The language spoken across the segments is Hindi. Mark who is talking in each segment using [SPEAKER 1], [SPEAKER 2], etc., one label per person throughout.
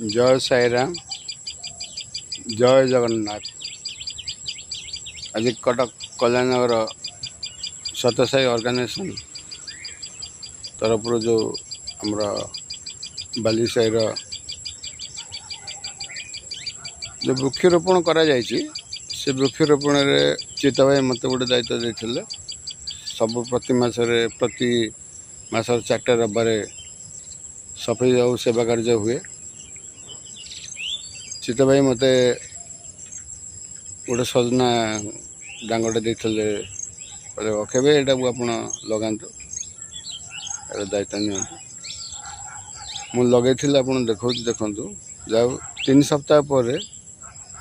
[SPEAKER 1] जय साई राम, जय जगन्नाथ। आज कटक कल्याणनगर सत्यसाई ऑर्गेनाइजेशन तरफ जो आमर बाली साई जो वृक्षरोपण करा से वृक्षरोपण चित्त भाई मत गोटे दायित्व देते सब प्रति मास 4 रविवार सफाई और सेवा कार्य हुए। चित्त भाई मत गोटे सजना डांगटे देते केवे यहाँ को आप लगातु दायित्व नि मुझे लगे आप देखु जाओ 3 सप्ताह पर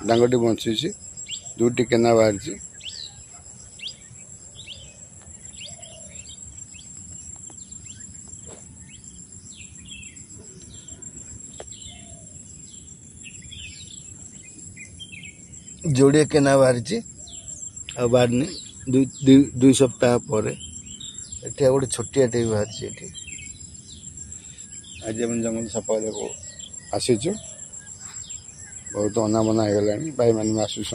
[SPEAKER 1] डांगटी बंची 2टी केना बाहरी। जोड़े केना बाहरी बाहरनी 2 सप्ताह पर ये गोटे छोटिया टे बाहरी। आज हम जंगल सफा को आसीचु बहुत अनाबना होगा भाई मैंने आसुँच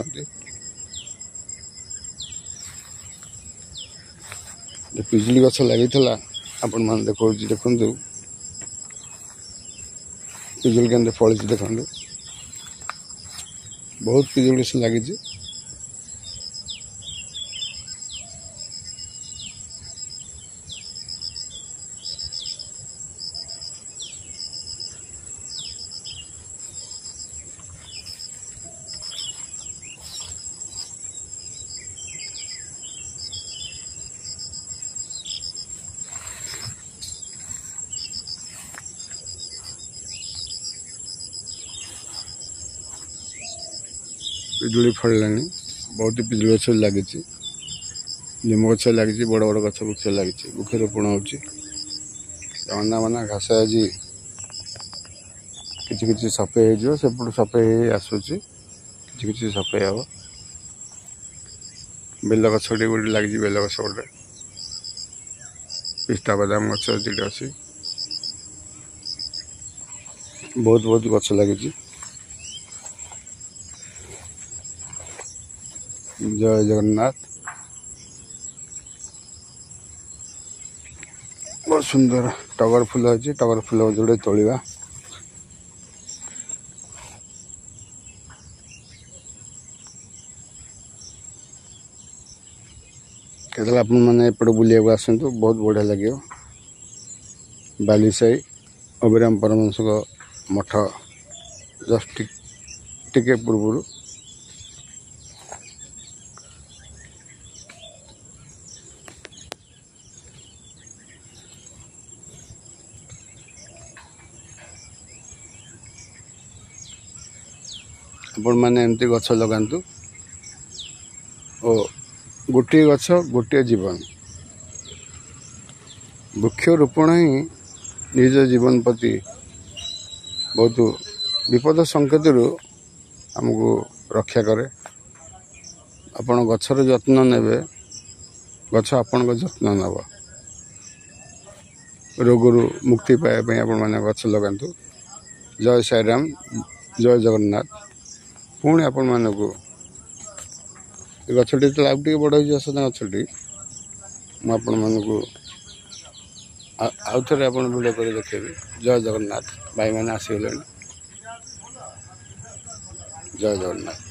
[SPEAKER 1] पिजुली गछ लगी आपण मैंने देखो देखु पिजुली के फल देखु बहुत पिजुली गछ लगी। पिजुली फल बहुत पिजुली गछ लगी लीम गछ लगी बड़ बड़ गछ वृक्ष लगी वृक्षरोपण होना माना घास आज कि सफे हो सफे आसूची कि सफे हम बेल गछ गोटे लगी बेल गछ गोटे पिस्ता बादाम गछ अच्छी बहुत बहुत गछ लगी। जय जगन्नाथ। बहुत सुंदर टगर फूल अच्छी टगर फूल जोड़े तोड़ा केतला आप मैंने एपटे बुलिया आसतु बहुत बढ़िया लगे। बाली साई अभिराम परमहंस मठ जस्ट टिके पूर्व आपण मैंने एमती गछ लगातु और गोटे गछ गोटे जीवन वृक्षरोपण ही निज जीवन प्रति बहुत विपद संकेत आमको रक्षा करे। आपण गछर जत्न नेबे गछ आपण जत्न नब रोगरू मुक्ति पाइबा आपण मैंने गछ लगातु। जय साई राम, जय जगन्नाथ। पुणी आपण मानक गछटी आउटे बड़ हो गछटी मुझे मानक आउ थे वीडियो कर देखेबी। जय जगन्नाथ। भाई मैंने आसीगले। जय जगन्नाथ।